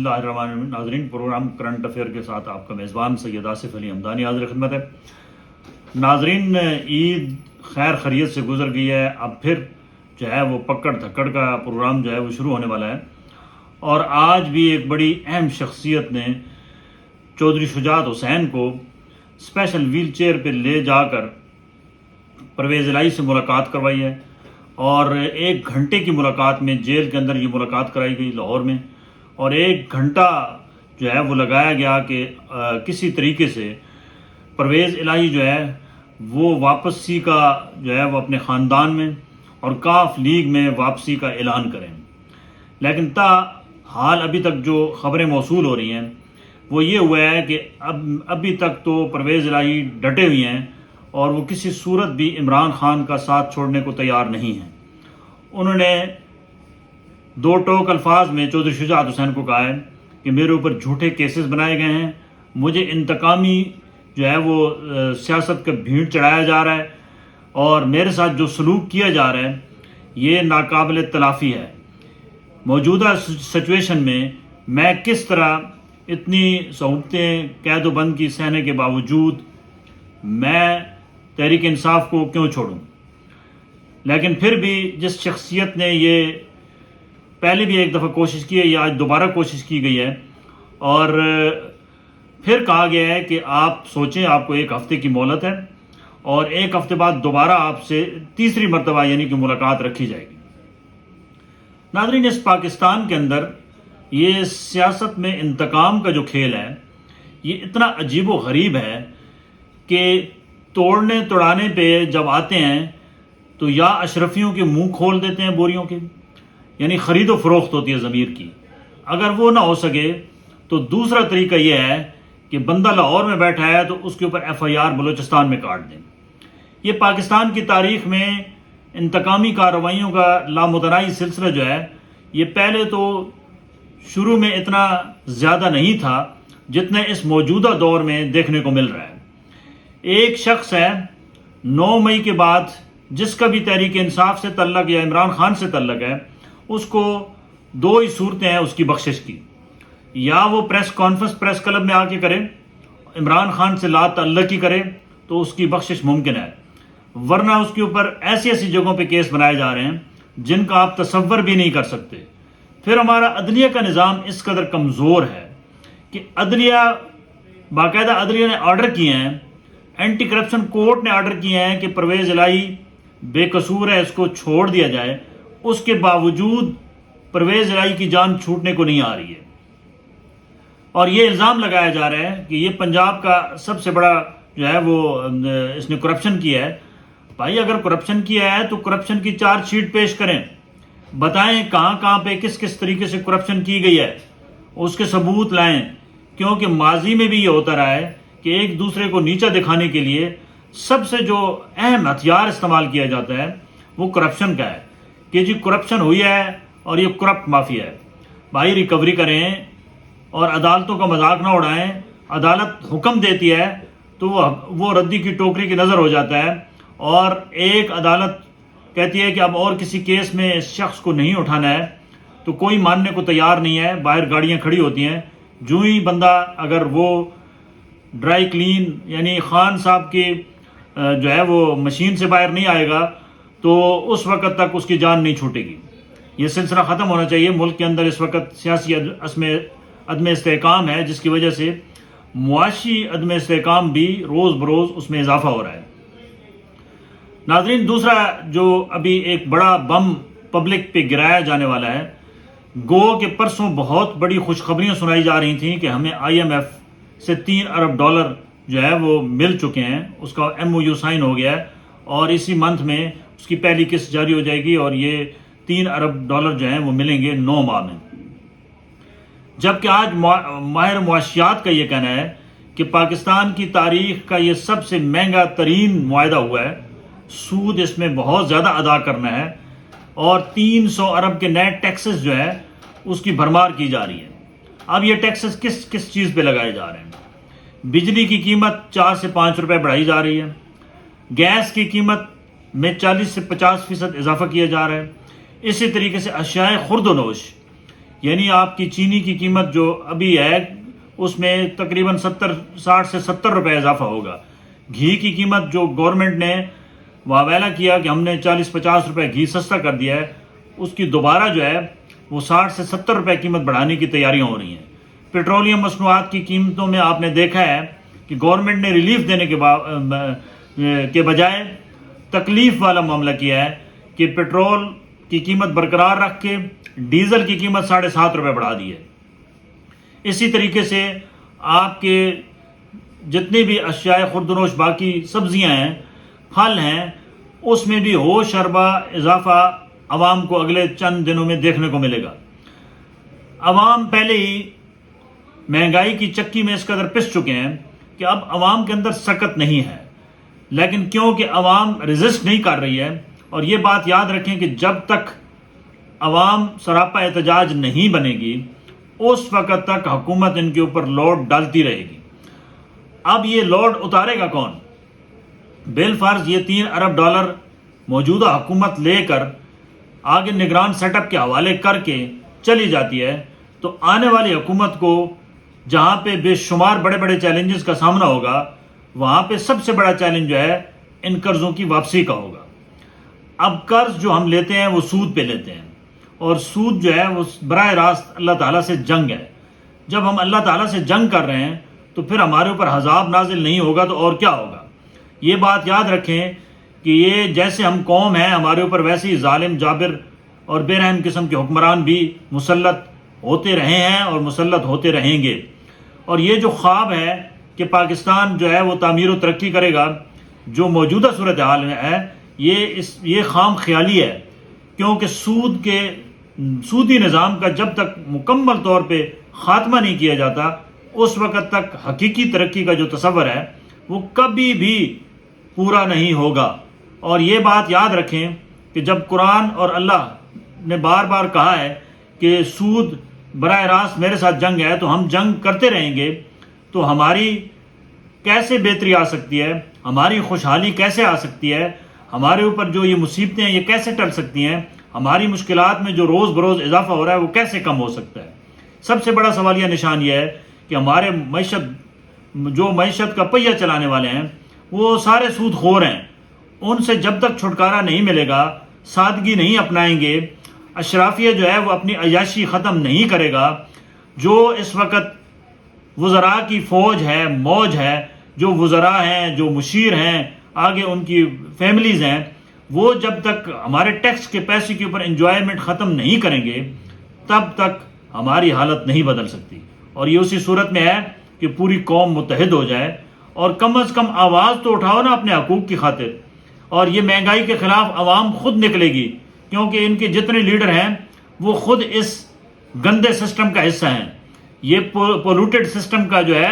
اللہ الرحمن الرحیم. ناظرین، پروگرام کرنٹ افیئر کے ساتھ آپ کا میزبان سید آصف علی حمدانی حاضر خدمت ہے. ناظرین، عید خیر خیریت سے گزر گئی ہے. اب پھر جو ہے وہ پکڑ دھکڑ کا پروگرام جو ہے وہ شروع ہونے والا ہے، اور آج بھی ایک بڑی اہم شخصیت نے چودھری شجاعت حسین کو اسپیشل ویل چیئر پہ لے جا کر پرویز الہی سے ملاقات کروائی ہے، اور 1 گھنٹے کی ملاقات میں جیل کے اندر یہ ملاقات کرائی گئی لاہور میں، اور 1 گھنٹہ جو ہے وہ لگایا گیا کہ کسی طریقے سے پرویز الہی جو ہے وہ واپسی کا جو ہے وہ اپنے خاندان میں اور کاف لیگ میں واپسی کا اعلان کریں. لیکن حال ابھی تک جو خبریں موصول ہو رہی ہیں وہ یہ ہوا ہے کہ ابھی تک تو پرویز الہی ڈٹے ہوئے ہیں اور وہ کسی صورت بھی عمران خان کا ساتھ چھوڑنے کو تیار نہیں ہیں. انہوں نے 2 ٹوک الفاظ میں چودھری شجاعت حسین کو کہا ہے کہ میرے اوپر جھوٹے کیسز بنائے گئے ہیں، مجھے انتقامی جو ہے وہ سیاست کا بھیڑ چڑھایا جا رہا ہے، اور میرے ساتھ جو سلوک کیا جا رہا ہے یہ ناقابل تلافی ہے. موجودہ سچویشن میں کس طرح اتنی صعوبتیں قید و بند کی سہنے کے باوجود میں تحریک انصاف کو کیوں چھوڑوں. لیکن پھر بھی جس شخصیت نے یہ پہلے بھی ایک دفعہ کوشش کی ہے، یہ آج دوبارہ کوشش کی گئی ہے، اور پھر کہا گیا ہے کہ آپ سوچیں، آپ کو 1 ہفتے کی مہلت ہے، اور 1 ہفتے بعد دوبارہ آپ سے تیسری مرتبہ یعنی کہ ملاقات رکھی جائے گی. ناظرین، اس پاکستان کے اندر یہ سیاست میں انتقام کا جو کھیل ہے یہ اتنا عجیب و غریب ہے کہ توڑنے توڑانے پہ جب آتے ہیں تو یا اشرفیوں کے منہ کھول دیتے ہیں بوریوں کے، یعنی خرید و فروخت ہوتی ہے ضمیر کی. اگر وہ نہ ہو سکے تو دوسرا طریقہ یہ ہے کہ بندہ لاہور میں بیٹھا ہے تو اس کے اوپر FIR بلوچستان میں کاٹ دیں. یہ پاکستان کی تاریخ میں انتقامی کارروائیوں کا لامتناہی سلسلہ جو ہے یہ پہلے تو شروع میں اتنا زیادہ نہیں تھا جتنا اس موجودہ دور میں دیکھنے کو مل رہا ہے. ایک شخص ہے 9 مئی کے بعد جس کا بھی تحریک انصاف سے تعلق یا عمران خان سے تعلق ہے، اس کو 2 ہی صورتیں ہیں اس کی بخشش کی. یا وہ پریس کانفرنس پریس کلب میں آ کے کرے، عمران خان سے لا تعلق ہی کرے تو اس کی بخشش ممکن ہے، ورنہ اس کے اوپر ایسی جگہوں پہ کیس بنائے جا رہے ہیں جن کا آپ تصور بھی نہیں کر سکتے. پھر ہمارا عدلیہ کا نظام اس قدر کمزور ہے کہ باقاعدہ عدلیہ نے آرڈر کیے ہیں، اینٹی کرپشن کورٹ نے آرڈر کیے ہیں کہ پرویز الہی بے قصور ہے، اس کو چھوڑ دیا جائے. اس کے باوجود پرویز الہی کی جان چھوٹنے کو نہیں آ رہی ہے، اور یہ الزام لگایا جا رہا ہے کہ یہ پنجاب کا سب سے بڑا جو ہے وہ اس نے کرپشن کیا ہے. بھائی، اگر کرپشن کیا ہے تو کرپشن کی چارج شیٹ پیش کریں، بتائیں کہاں پہ کس طریقے سے کرپشن کی گئی ہے، اس کے ثبوت لائیں. کیونکہ ماضی میں بھی یہ ہوتا رہا ہے کہ ایک دوسرے کو نیچا دکھانے کے لیے سب سے جو اہم ہتھیار استعمال کیا جاتا ہے وہ کرپشن کا ہے کہ جی کرپشن ہوئی ہے اور یہ کرپٹ مافیا ہے. بھائی، ریکوری کریں اور عدالتوں کا مذاق نہ اڑائیں. عدالت حکم دیتی ہے تو وہ ردی کی ٹوکری کی نظر ہو جاتا ہے، اور ایک عدالت کہتی ہے کہ اب اور کسی کیس میں اس شخص کو نہیں اٹھانا ہے تو کوئی ماننے کو تیار نہیں ہے. باہر گاڑیاں کھڑی ہوتی ہیں، جو ہی بندہ اگر وہ ڈرائی کلین یعنی خان صاحب کی جو ہے وہ مشین سے باہر نہیں آئے گا تو اس وقت تک اس کی جان نہیں چھوٹے گی. یہ سلسلہ ختم ہونا چاہیے. ملک کے اندر اس وقت سیاسی عدم استحکام ہے، جس کی وجہ سے معاشی عدم استحکام بھی روز بروز اس میں اضافہ ہو رہا ہے. ناظرین، دوسرا جو ابھی ایک بڑا بم پبلک پہ گرایا جانے والا ہے، گو کہ پرسوں بہت بڑی خوشخبریاں سنائی جا رہی تھیں کہ ہمیں IMF سے $3 ارب جو ہے وہ مل چکے ہیں. اس کا MOU سائن ہو گیا ہے، اور اسی منتھ میں اس کی پہلی قسط جاری ہو جائے گی، اور یہ $3 ارب جو ہیں وہ ملیں گے 9 ماہ میں. جبکہ آج ماہر معاشیات کا یہ کہنا ہے کہ پاکستان کی تاریخ کا یہ سب سے مہنگا ترین معاہدہ ہوا ہے. سود اس میں بہت زیادہ ادا کرنا ہے، اور 300 ارب کے نئے ٹیکسز جو ہے اس کی بھرمار کی جا رہی ہے. اب یہ ٹیکسز کس چیز پہ لگائے جا رہے ہیں؟ بجلی کی قیمت 4 سے 5 روپے بڑھائی جا رہی ہے، گیس کی قیمت میں 40 سے 50% اضافہ کیا جا رہا ہے. اسی طریقے سے اشیاء خرد و نوش یعنی آپ کی چینی کی قیمت جو ابھی ہے اس میں تقریباً 60 سے 70 روپے اضافہ ہوگا. گھی کی قیمت جو گورنمنٹ نے واویلا کیا کہ ہم نے 40-50 روپے گھی سستا کر دیا ہے، اس کی دوبارہ جو ہے وہ 60 سے 70 روپے قیمت بڑھانے کی تیاریاں ہو رہی ہیں. پیٹرولیم مصنوعات کی قیمتوں میں آپ نے دیکھا ہے کہ گورنمنٹ نے ریلیف دینے کے بجائے تکلیف والا معاملہ کیا ہے کہ پیٹرول کی قیمت برقرار رکھ کے ڈیزل کی قیمت 7.5 روپے بڑھا دی ہے. اسی طریقے سے آپ کے جتنی بھی اشیاء خوردنوش باقی سبزیاں ہیں، پھل ہیں، اس میں بھی ہوش اربا اضافہ عوام کو اگلے چند دنوں میں دیکھنے کو ملے گا. عوام پہلے ہی مہنگائی کی چکی میں اس قدر پس چکے ہیں کہ اب عوام کے اندر سکت نہیں ہے، لیکن کیونکہ عوام ریزسٹ نہیں کر رہی ہے. اور یہ بات یاد رکھیں کہ جب تک عوام سراپا احتجاج نہیں بنے گی اس وقت تک حکومت ان کے اوپر لوڈ ڈالتی رہے گی. اب یہ لوڈ اتارے گا کون؟ بالفرض یہ $3 ارب موجودہ حکومت لے کر آگے نگران سیٹ اپ کے حوالے کر کے چلی جاتی ہے تو آنے والی حکومت کو جہاں پہ بے شمار بڑے بڑے چیلنجز کا سامنا ہوگا، وہاں پہ سب سے بڑا چیلنج جو ہے ان قرضوں کی واپسی کا ہوگا. اب قرض جو ہم لیتے ہیں وہ سود پہ لیتے ہیں، اور سود جو ہے وہ براہ راست اللہ تعالیٰ سے جنگ ہے. جب ہم اللہ تعالیٰ سے جنگ کر رہے ہیں تو پھر ہمارے اوپر عذاب نازل نہیں ہوگا تو اور کیا ہوگا. یہ بات یاد رکھیں کہ یہ جیسے ہم قوم ہیں ہمارے اوپر ویسے ہی ظالم جابر اور بے رحم قسم کے حکمران بھی مسلط ہوتے رہے ہیں اور مسلط ہوتے رہیں گے. اور یہ جو خواب ہے کہ پاکستان جو ہے وہ تعمیر و ترقی کرے گا، جو موجودہ صورتحال میں ہے، یہ خام خیالی ہے. کیونکہ سودی نظام کا جب تک مکمل طور پہ خاتمہ نہیں کیا جاتا اس وقت تک حقیقی ترقی کا جو تصور ہے وہ کبھی بھی پورا نہیں ہوگا. اور یہ بات یاد رکھیں کہ جب قرآن اور اللہ نے بار بار کہا ہے کہ سود براہ راست میرے ساتھ جنگ ہے تو ہم جنگ کرتے رہیں گے، تو ہماری کیسے بہتری آ سکتی ہے، ہماری خوشحالی کیسے آ سکتی ہے، ہمارے اوپر جو یہ مصیبتیں ہیں یہ کیسے ٹل سکتی ہیں، ہماری مشکلات میں جو روز بروز اضافہ ہو رہا ہے وہ کیسے کم ہو سکتا ہے. سب سے بڑا سوالیہ نشان یہ ہے کہ ہمارے معیشت کا پہیہ چلانے والے ہیں وہ سارے سود خور ہیں. ان سے جب تک چھٹکارا نہیں ملے گا، سادگی نہیں اپنائیں گے، اشرافیہ جو ہے وہ اپنی عیاشی ختم نہیں کرے گا، جو اس وقت وزراء کی فوج ہے، موج ہے، جو وزراء ہیں، جو مشیر ہیں، آگے ان کی فیملیز ہیں، وہ جب تک ہمارے ٹیکس کے پیسے کے اوپر انجوائمنٹ ختم نہیں کریں گے تب تک ہماری حالت نہیں بدل سکتی. اور یہ اسی صورت میں ہے کہ پوری قوم متحد ہو جائے اور کم از کم آواز تو اٹھاؤ نا اپنے حقوق کی خاطر. اور یہ مہنگائی کے خلاف عوام خود نکلے گی، کیونکہ ان کے جتنے لیڈر ہیں وہ خود اس گندے سسٹم کا حصہ ہیں. یہ پولوٹڈ سسٹم کا جو ہے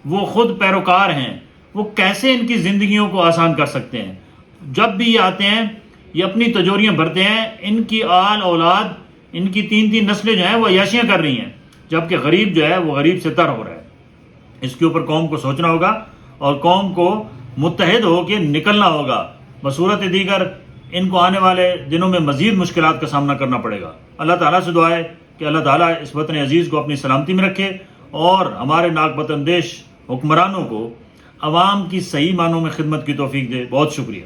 وہ خود پیروکار ہیں. وہ کیسے ان کی زندگیوں کو آسان کر سکتے ہیں؟ جب بھی یہ آتے ہیں یہ اپنی تجوریاں بھرتے ہیں، ان کی آل اولاد، ان کی 3 نسلیں جو ہیں وہ عیاشیاں کر رہی ہیں، جبکہ غریب جو ہے وہ غریب سے تر ہو رہا ہے. اس کے اوپر قوم کو سوچنا ہوگا اور قوم کو متحد ہو کے نکلنا ہوگا. بصورت دیگر ان کو آنے والے دنوں میں مزید مشکلات کا سامنا کرنا پڑے گا. اللہ تعالیٰ سے دعا ہے کہ اللہ تعالیٰ اس وطن عزیز کو اپنی سلامتی میں رکھے اور ہمارے ناک بت اندیش حکمرانوں کو عوام کی صحیح معنوں میں خدمت کی توفیق دے. بہت شکریہ.